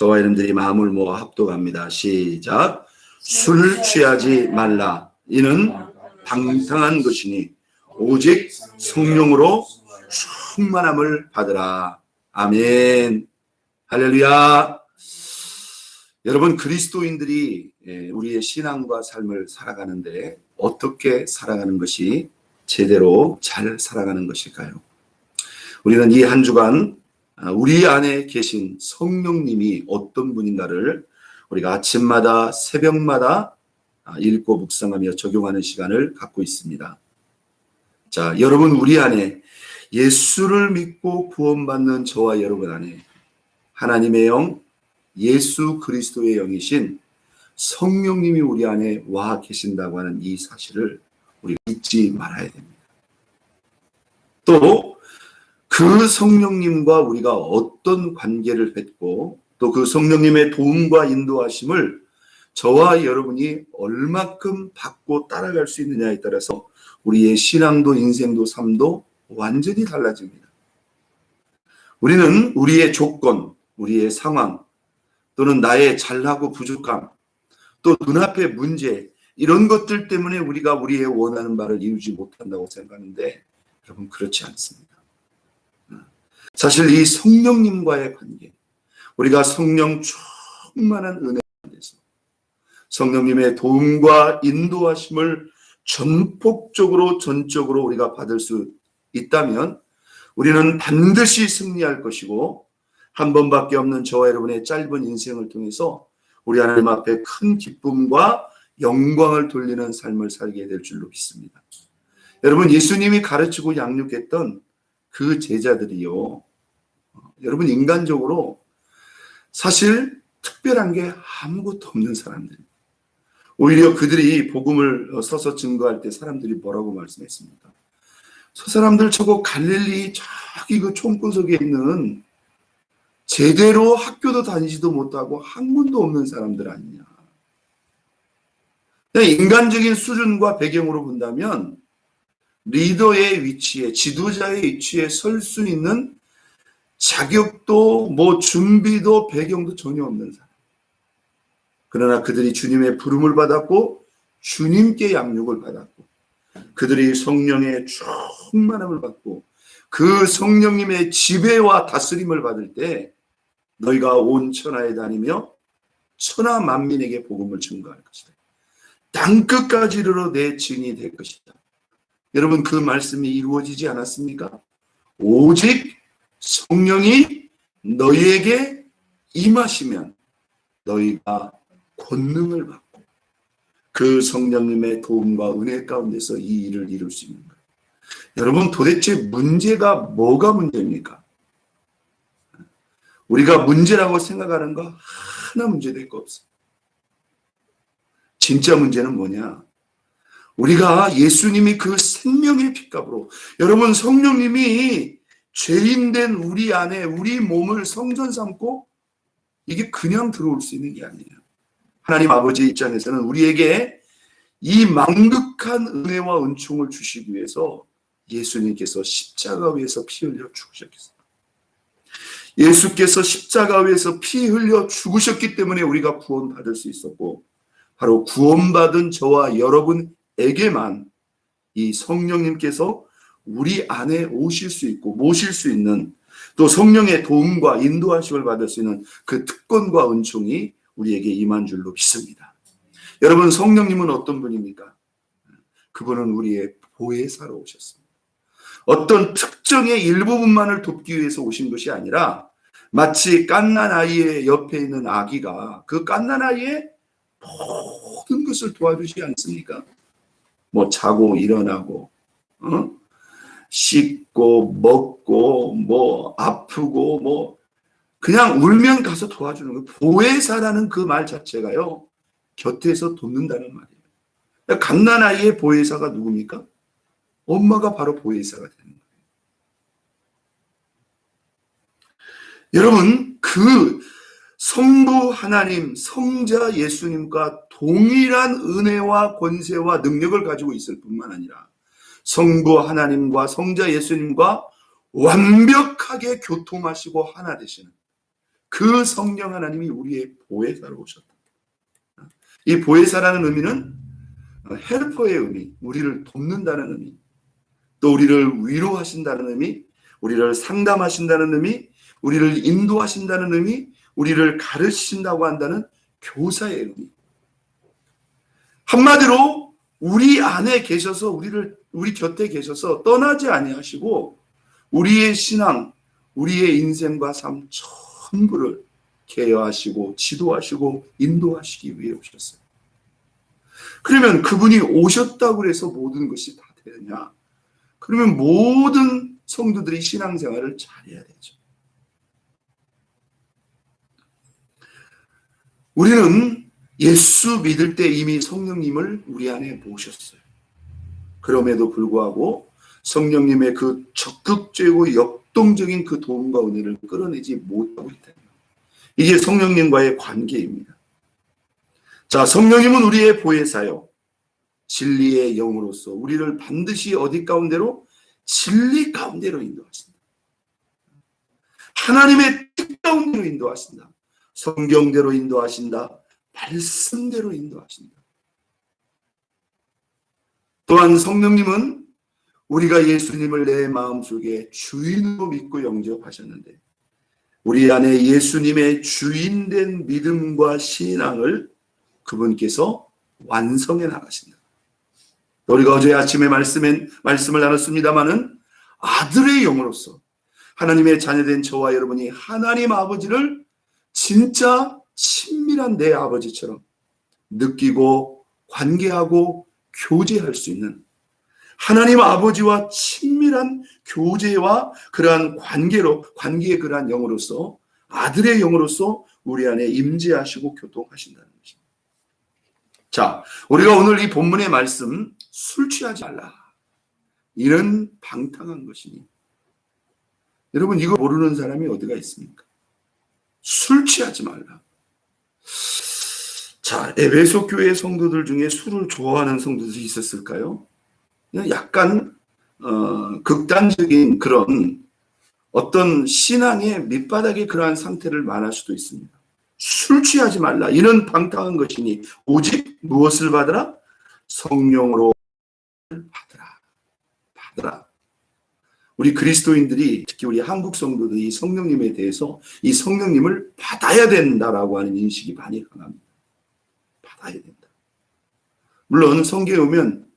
저와 여러분들이 마음을 모아 합독합니다. 시작. 술 취하지 말라. 이는 방탕한 것이니 오직 성령으로 충만함을 받으라. 아멘. 할렐루야. 여러분, 그리스도인들이 우리의 신앙과 삶을 살아가는데 어떻게 살아가는 것이 제대로 잘 살아가는 것일까요? 우리는 이 한 주간 우리 안에 계신 성령님이 어떤 분인가를 우리가 아침마다 새벽마다 읽고 묵상하며 적용하는 시간을 갖고 있습니다. 자, 여러분, 우리 안에 예수를 믿고 구원받는 저와 여러분 안에 하나님의 영, 예수 그리스도의 영이신 성령님이 우리 안에 와 계신다고 하는 이 사실을 우리가 잊지 말아야 됩니다. 또 그 성령님과 우리가 어떤 관계를 맺고 또 그 성령님의 도움과 인도하심을 저와 여러분이 얼마큼 받고 따라갈 수 있느냐에 따라서 우리의 신앙도 인생도 삶도 완전히 달라집니다. 우리는 우리의 조건, 우리의 상황, 또는 나의 잘나고 부족함, 또 눈앞의 문제, 이런 것들 때문에 우리가 우리의 원하는 바를 이루지 못한다고 생각하는데 여러분, 그렇지 않습니다. 사실 이 성령님과의 관계, 우리가 성령 충만한 은혜 안에서 성령님의 도움과 인도하심을 전폭적으로 전적으로 우리가 받을 수 있다면 우리는 반드시 승리할 것이고 한 번밖에 없는 저와 여러분의 짧은 인생을 통해서 우리 하나님 앞에 큰 기쁨과 영광을 돌리는 삶을 살게 될 줄로 믿습니다. 여러분, 예수님이 가르치고 양육했던 그 제자들이요, 여러분, 인간적으로 사실 특별한 게 아무것도 없는 사람들입니다. 오히려 그들이 복음을 서서 증거할 때 사람들이 뭐라고 말씀했습니까? 저 사람들 저거 갈릴리 저기 그 총구석에 있는 제대로 학교도 다니지도 못하고 학문도 없는 사람들 아니냐. 인간적인 수준과 배경으로 본다면 리더의 위치에, 지도자의 위치에 설 수 있는 자격도 준비도 배경도 전혀 없는 사람. 그러나 그들이 주님의 부름을 받았고 주님께 양육을 받았고 그들이 성령의 충만함을 받고 그 성령님의 지배와 다스림을 받을 때 너희가 온 천하에 다니며 천하 만민에게 복음을 증거할 것이다. 땅끝까지 이르러 내 증인이 될 것이다. 여러분, 그 말씀이 이루어지지 않았습니까? 오직 성령이 너희에게 임하시면 너희가 권능을 받고 그 성령님의 도움과 은혜 가운데서 이 일을 이룰 수 있는 거예요. 여러분, 도대체 문제가 뭐가 문제입니까? 우리가 문제라고 생각하는 거 하나 문제될 거 없어요. 진짜 문제는 뭐냐? 우리가 예수님이 그 생명의 핏값으로, 여러분, 성령님이 죄인된 우리 안에 우리 몸을 성전 삼고 이게 그냥 들어올 수 있는 게 아니에요. 하나님 아버지 입장에서는 우리에게 이 망극한 은혜와 은총을 주시기 위해서 예수님께서 십자가 위에서 피 흘려 죽으셨겠어요. 예수께서 십자가 위에서 피 흘려 죽으셨기 때문에 우리가 구원받을 수 있었고, 바로 구원받은 저와 여러분에게만 이 성령님께서 우리 안에 오실 수 있고 모실 수 있는, 또 성령의 도움과 인도하심을 받을 수 있는 그 특권과 은총이 우리에게 임한 줄로 믿습니다. 여러분, 성령님은 어떤 분입니까? 그분은 우리의 보혜사로 오셨습니다. 어떤 특정의 일부분만을 돕기 위해서 오신 것이 아니라 마치 갓난 아이의 옆에 있는 아기가 그 갓난 아이의 모든 것을 도와주지 않습니까? 자고 일어나고, 씻고 먹고 아프고 그냥 울면 가서 도와주는 거예요. 보혜사라는 그 말 자체가요, 곁에서 돕는다는 말이에요. 갓난아이의 보혜사가 누굽니까? 엄마가 바로 보혜사가 되는 거예요. 여러분, 그 성부 하나님, 성자 예수님과 동일한 은혜와 권세와 능력을 가지고 있을 뿐만 아니라 성부 하나님과 성자 예수님과 완벽하게 교통하시고 하나 되시는 그 성령 하나님이 우리의 보혜사로 오셨다. 이 보혜사라는 의미는 헬퍼의 의미, 우리를 돕는다는 의미, 또 우리를 위로하신다는 의미, 우리를 상담하신다는 의미, 우리를 인도하신다는 의미, 우리를 가르치신다고 한다는 교사의 의미. 한마디로 우리 안에 계셔서 우리 곁에 계셔서 떠나지 아니하시고 우리의 신앙, 우리의 인생과 삶 전부를 케어하시고 지도하시고 인도하시기 위해 오셨어요. 그러면 그분이 오셨다고 해서 모든 것이 다 되느냐? 그러면 모든 성도들이 신앙생활을 잘해야 되죠. 우리는 예수 믿을 때 이미 성령님을 우리 안에 모셨어요. 그럼에도 불구하고 성령님의 그 적극적이고 역동적인 그 도움과 은혜를 끌어내지 못하고 있다. 이게 성령님과의 관계입니다. 자, 성령님은 우리의 보혜사요, 진리의 영으로서 우리를 반드시 어디 가운데로? 진리 가운데로 인도하신다. 하나님의 뜻 가운데로 인도하신다. 성경대로 인도하신다. 말씀대로 인도하신다. 또한 성령님은 우리가 예수님을 내 마음속에 주인으로 믿고 영접하셨는데 우리 안에 예수님의 주인된 믿음과 신앙을 그분께서 완성해 나가신다. 우리가 어제 아침에 말씀을 나눴습니다마는 아들의 영으로서 하나님의 자녀된 저와 여러분이 하나님 아버지를 진짜 친밀한 내 아버지처럼 느끼고 관계하고 교제할 수 있는 하나님 아버지와 친밀한 교제와 그러한 관계의 그러한 영으로서 아들의 영으로서 우리 안에 임재하시고 교통하신다는 것입니다. 자, 우리가 오늘 이 본문의 말씀 술 취하지 말라 이런 방탕한 것이니 여러분 이거 모르는 사람이 어디가 있습니까? 술 취하지 말라. 자, 에베소 교회 성도들 중에 술을 좋아하는 성도들이 있었을까요? 약간 극단적인 그런 어떤 신앙의 밑바닥의 그러한 상태를 말할 수도 있습니다. 술 취하지 말라. 이는 방탕한 것이니 오직 무엇을 받으라? 성령으로 받으라. 우리 그리스도인들이 특히 우리 한국 성도들이 성령님에 대해서 이 성령님을 받아야 된다라고 하는 인식이 많이 강합니다. 받아야 된다. 물론 성경에 오면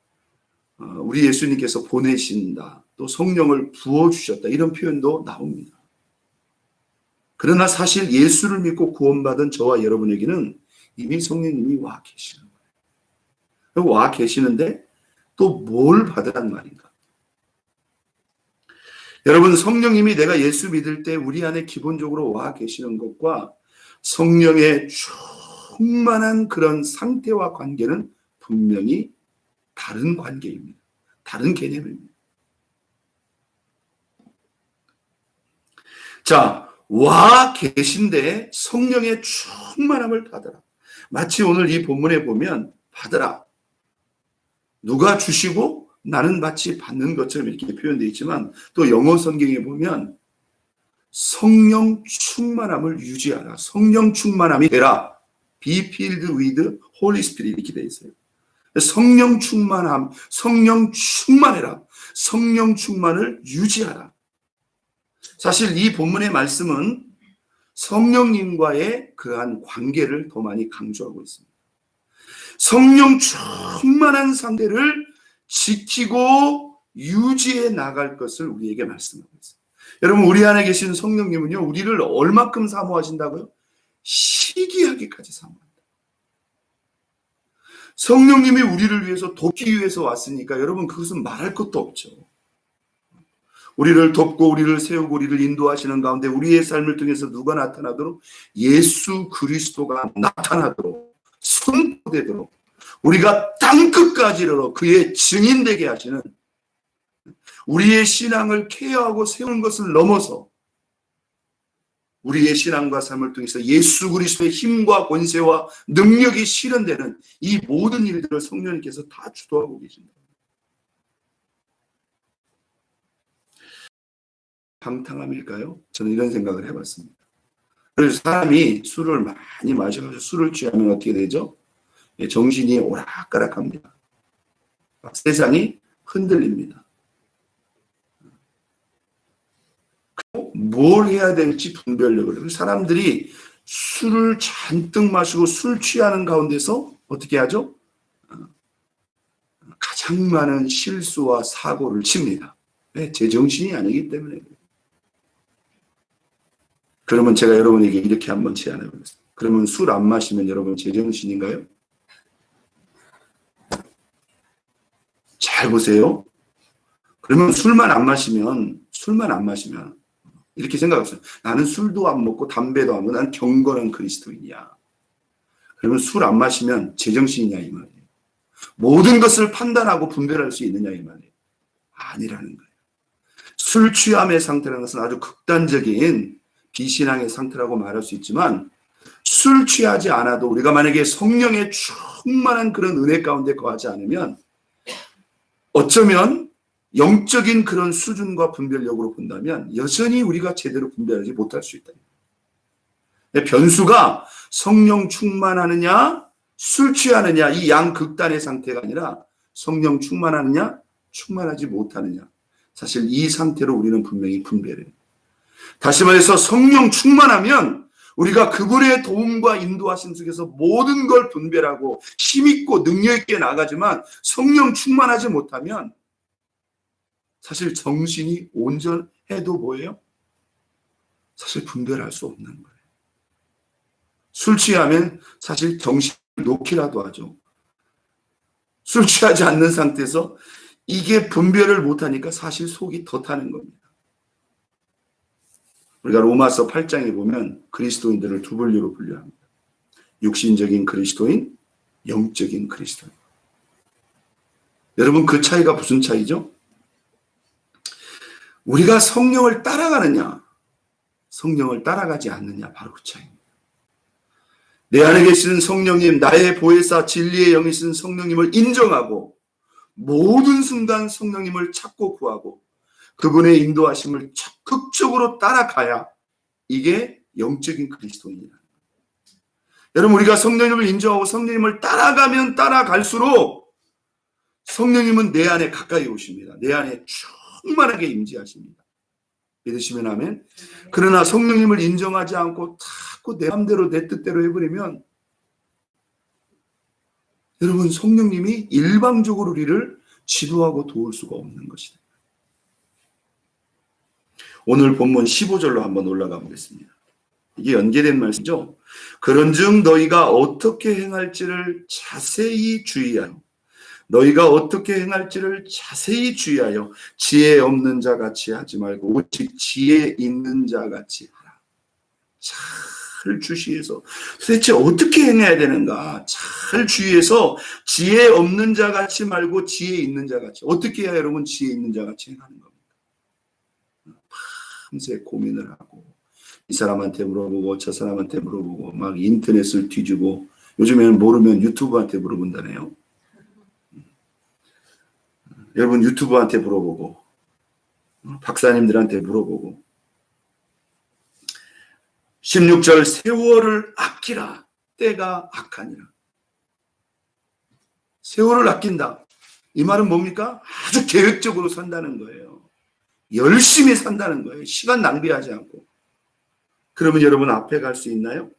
우리 예수님께서 보내신다, 또 성령을 부어주셨다 이런 표현도 나옵니다. 그러나 사실 예수를 믿고 구원받은 저와 여러분에게는 이미 성령님이 와 계시는 거예요. 와 계시는데 또 뭘 받으란 말인가? 여러분, 성령님이 내가 예수 믿을 때 우리 안에 기본적으로 와 계시는 것과 성령의 충만한 그런 상태와 관계는 분명히 다른 관계입니다. 다른 개념입니다. 자, 와 계신데 성령의 충만함을 받으라. 마치 오늘 이 본문에 보면 받으라. 누가 주시고 나는 마치 받는 것처럼 이렇게 표현되어 있지만 또 영어 성경에 보면 성령 충만함을 유지하라. 성령 충만함이 되라. Be filled with Holy Spirit 이렇게 되어 있어요. 성령 충만함, 성령 충만해라. 성령 충만을 유지하라. 사실 이 본문의 말씀은 성령님과의 그러한 관계를 더 많이 강조하고 있습니다. 성령 충만한 상태를 지키고 유지해 나갈 것을 우리에게 말씀하고 있습니다. 여러분, 우리 안에 계신 성령님은요, 우리를 얼마큼 사모하신다고요? 시기하기까지 사모합니다. 성령님이 우리를 위해서 돕기 위해서 왔으니까 여러분 그것은 말할 것도 없죠. 우리를 돕고 우리를 세우고 우리를 인도하시는 가운데 우리의 삶을 통해서 누가 나타나도록? 예수 그리스도가 나타나도록 선포되도록 우리가 땅끝까지 이르러 그의 증인되게 하시는 우리의 신앙을 케어하고 세우는 것을 넘어서 우리의 신앙과 삶을 통해서 예수 그리스도의 힘과 권세와 능력이 실현되는 이 모든 일들을 성령님께서 다 주도하고 계십니다. 방탕함일까요? 저는 이런 생각을 해봤습니다. 그래서 사람이 술을 많이 마셔서 술을 취하면 어떻게 되죠? 정신이 오락가락합니다. 세상이 흔들립니다. 뭘 해야 될지 분별력을. 그래서 사람들이 술을 잔뜩 마시고 술 취하는 가운데서 어떻게 하죠? 가장 많은 실수와 사고를 칩니다. 왜? 제정신이 아니기 때문에. 그러면 제가 여러분에게 이렇게 한번 제안해 보겠습니다. 그러면 술 안 마시면 여러분 제정신인가요? 잘 보세요. 그러면 술만 안 마시면 이렇게 생각했어요. 나는 술도 안 먹고 담배도 안 먹고 난 경건한 그리스도인이야. 그러면 술 안 마시면 제정신이냐 이 말이에요. 모든 것을 판단하고 분별할 수 있느냐 이 말이에요. 아니라는 거예요. 술 취함의 상태라는 것은 아주 극단적인 비신앙의 상태라고 말할 수 있지만 술 취하지 않아도 우리가 만약에 성령의 충만한 그런 은혜 가운데 거하지 않으면 어쩌면 영적인 그런 수준과 분별력으로 본다면 여전히 우리가 제대로 분별하지 못할 수 있다. 변수가 성령 충만하느냐 술 취하느냐 이 양극단의 상태가 아니라 성령 충만하느냐 충만하지 못하느냐. 사실 이 상태로 우리는 분명히 분별해요. 다시 말해서 성령 충만하면 우리가 그분의 도움과 인도하심 속에서 모든 걸 분별하고 힘있고 능력있게 나가지만 성령 충만하지 못하면 사실 정신이 온전해도 뭐예요? 사실 분별할 수 없는 거예요. 술 취하면 사실 정신을 놓기라도 하죠. 술 취하지 않는 상태에서 이게 분별을 못하니까 사실 속이 더 타는 겁니다. 우리가 로마서 8장에 보면 그리스도인들을 두 분류로 분류합니다. 육신적인 그리스도인, 영적인 그리스도인. 여러분 그 차이가 무슨 차이죠? 우리가 성령을 따라가느냐, 성령을 따라가지 않느냐 바로 그 차이입니다. 내 안에 계시는 성령님, 나의 보혜사 진리의 영이신 성령님을 인정하고 모든 순간 성령님을 찾고 구하고 그분의 인도하심을 적극적으로 따라가야 이게 영적인 그리스도인이라는 거예요. 여러분 우리가 성령님을 인정하고 성령님을 따라가면 따라갈수록 성령님은 내 안에 가까이 오십니다. 내 안에 충만하게 임재하십니다. 믿으시면 아멘. 그러나 성령님을 인정하지 않고 자꾸 내 맘대로 내 뜻대로 해버리면 여러분 성령님이 일방적으로 우리를 지도하고 도울 수가 없는 것이다. 오늘 본문 15절로 한번 올라가 보겠습니다. 이게 연계된 말씀이죠. 그런즉 너희가 어떻게 행할지를 자세히 주의하여 너희가 어떻게 행할지를 자세히 주의하여 지혜 없는 자 같이 하지 말고 오직 지혜 있는 자 같이 하라. 잘 주시해서 도대체 어떻게 행해야 되는가 잘 주의해서 지혜 없는 자 같이 말고 지혜 있는 자 같이. 어떻게 해야 여러분 지혜 있는 자 같이 행하는 겁니까? 밤새 고민을 하고 이 사람한테 물어보고 저 사람한테 물어보고 막 인터넷을 뒤지고 요즘에는 모르면 유튜브한테 물어본다네요. 여러분 유튜브한테 물어보고 박사님들한테 물어보고 16절 세월을 아끼라 때가 악하니라. 세월을 아낀다. 이 말은 뭡니까? 아주 계획적으로 산다는 거예요. 열심히 산다는 거예요. 시간 낭비하지 않고. 그러면 여러분 앞에 갈 수 있나요?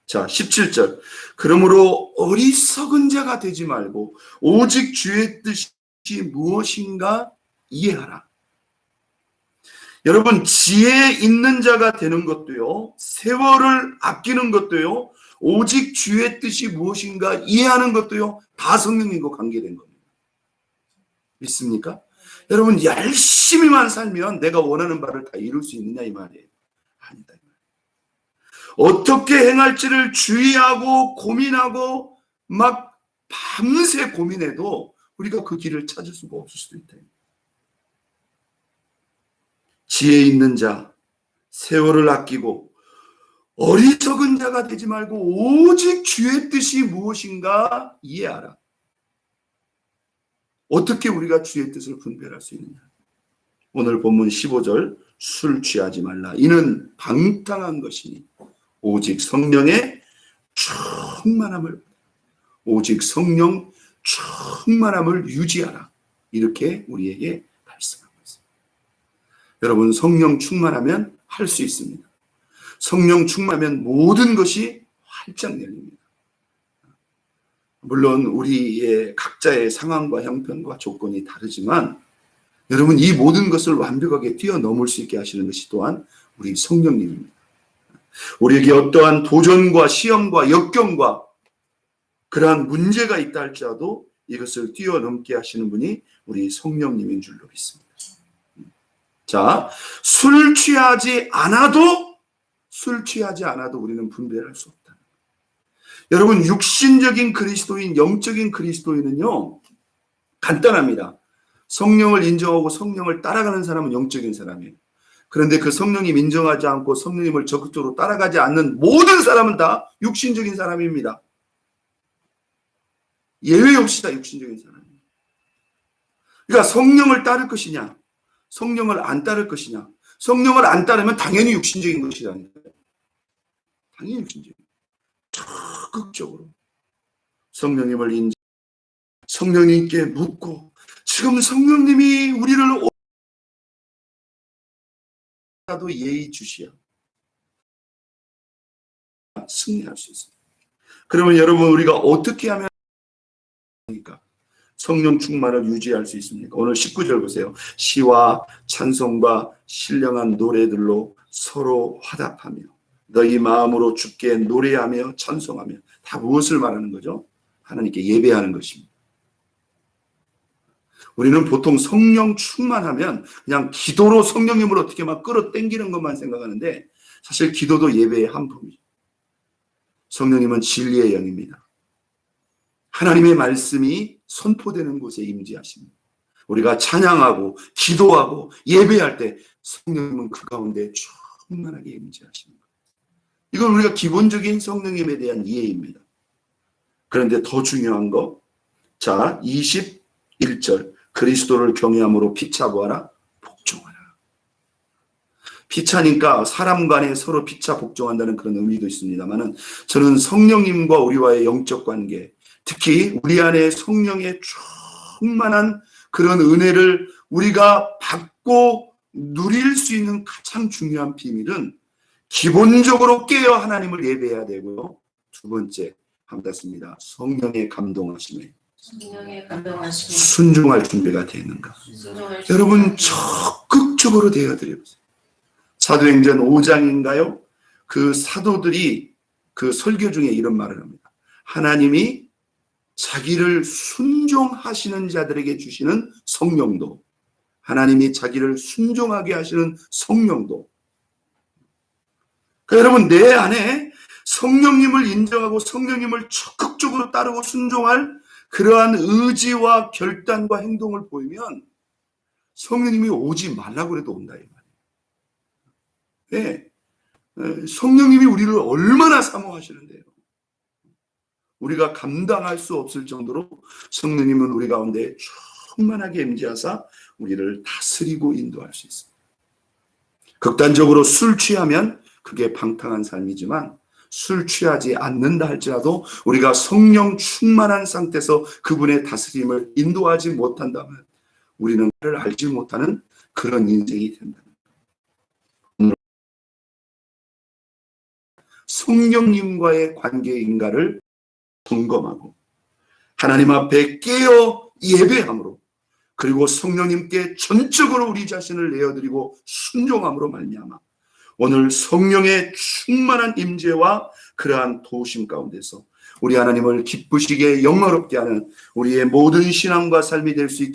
자, 17절. 그러므로 어리석은 자가 되지 말고 오직 주의 뜻이 무엇인가 이해하라. 여러분 지혜 있는 자가 되는 것도요. 세월을 아끼는 것도요. 오직 주의 뜻이 무엇인가 이해하는 것도요. 다 성령님과 관계된 겁니다. 믿습니까? 여러분 열심히만 살면 내가 원하는 바를 다 이룰 수 있느냐 이 말이에요. 아니다. 어떻게 행할지를 주의하고 고민하고 막 밤새 고민해도 우리가 그 길을 찾을 수가 없을 수도 있다. 지혜 있는 자, 세월을 아끼고 어리석은 자가 되지 말고 오직 주의 뜻이 무엇인가 이해하라. 어떻게 우리가 주의 뜻을 분별할 수 있느냐. 오늘 본문 15절 술 취하지 말라. 이는 방탕한 것이니 오직 성령의 충만함을 오직 성령 충만함을 유지하라. 이렇게 우리에게 말씀하고 있습니다. 여러분, 성령 충만하면 할 수 있습니다. 성령 충만하면 모든 것이 활짝 열립니다. 물론 우리의 각자의 상황과 형편과 조건이 다르지만 여러분, 이 모든 것을 완벽하게 뛰어넘을 수 있게 하시는 것이 또한 우리 성령님입니다. 우리에게 어떠한 도전과 시험과 역경과 그러한 문제가 있다 할지라도 이것을 뛰어넘게 하시는 분이 우리 성령님인 줄로 믿습니다. 자, 술 취하지 않아도 우리는 분별할 수 없다. 여러분, 육신적인 그리스도인, 영적인 그리스도인은요, 간단합니다. 성령을 인정하고 성령을 따라가는 사람은 영적인 사람이에요. 그런데 그 성령님 인정하지 않고 성령님을 적극적으로 따라가지 않는 모든 사람은 다 육신적인 사람입니다. 예외 없이 다 육신적인 사람이에요. 그러니까 성령을 따를 것이냐, 성령을 안 따를 것이냐. 성령을 안 따르면 당연히 육신적인 것이라니까요. 당연히 육신적인. 적극적으로 성령님을 인정, 성령님께 묻고, 지금 성령님이 우리를 라도 예의주시야 승리할 수 있습니다. 그러면 여러분, 우리가 어떻게 하면 성령 충만을 유지할 수 있습니까? 오늘 19절 보세요. 시와 찬송과 신령한 노래들로 서로 화답하며 너희 마음으로 주께 노래하며 찬송하며. 다 무엇을 말하는 거죠? 하나님께 예배하는 것입니다. 우리는 보통 성령 충만하면 그냥 기도로 성령님을 어떻게 막 끌어당기는 것만 생각하는데 사실 기도도 예배의 한 부분이죠. 성령님은 진리의 영입니다. 하나님의 말씀이 선포되는 곳에 임재하십니다. 우리가 찬양하고 기도하고 예배할 때 성령님은 그 가운데 충만하게 임재하십니다. 이건 우리가 기본적인 성령님에 대한 이해입니다. 그런데 더 중요한 거, 자 21절 그리스도를 경외함으로 피차 구하라, 복종하라. 피차니까 사람 간에 서로 피차 복종한다는 그런 의미도 있습니다만은 저는 성령님과 우리와의 영적 관계, 특히 우리 안에 성령의 충만한 그런 은혜를 우리가 받고 누릴 수 있는 가장 중요한 비밀은 기본적으로 깨어 하나님을 예배해야 되고요. 두 번째, 반갑습니다. 성령의 감동하심에 순종할 준비가 되는가. 여러분, 적극적으로 되어드려보세요. 사도행전 5장인가요? 그 사도들이 그 설교 중에 이런 말을 합니다. 하나님이 자기를 순종하시는 자들에게 주시는 성령도, 하나님이 자기를 순종하게 하시는 성령도. 그러니까 여러분, 내 안에 성령님을 인정하고 성령님을 적극적으로 따르고 순종할 그러한 의지와 결단과 행동을 보이면 성령님이 오지 말라고 해도 온다 이 말이에요. 네. 성령님이 우리를 얼마나 사모하시는데요. 우리가 감당할 수 없을 정도로 성령님은 우리 가운데 충만하게 임재하사 우리를 다스리고 인도할 수 있습니다. 극단적으로 술 취하면 그게 방탕한 삶이지만 술 취하지 않는다 할지라도 우리가 성령 충만한 상태에서 그분의 다스림을 인도하지 못한다면 우리는 그를 알지 못하는 그런 인생이 된다. 성령님과의 관계인가를 점검하고 하나님 앞에 깨어 예배함으로, 그리고 성령님께 전적으로 우리 자신을 내어드리고 순종함으로 말미암아 오늘 성령의 충만한 임재와 그러한 도우심 가운데서 우리 하나님을 기쁘시게 영화롭게 하는 우리의 모든 신앙과 삶이 될 수 있기를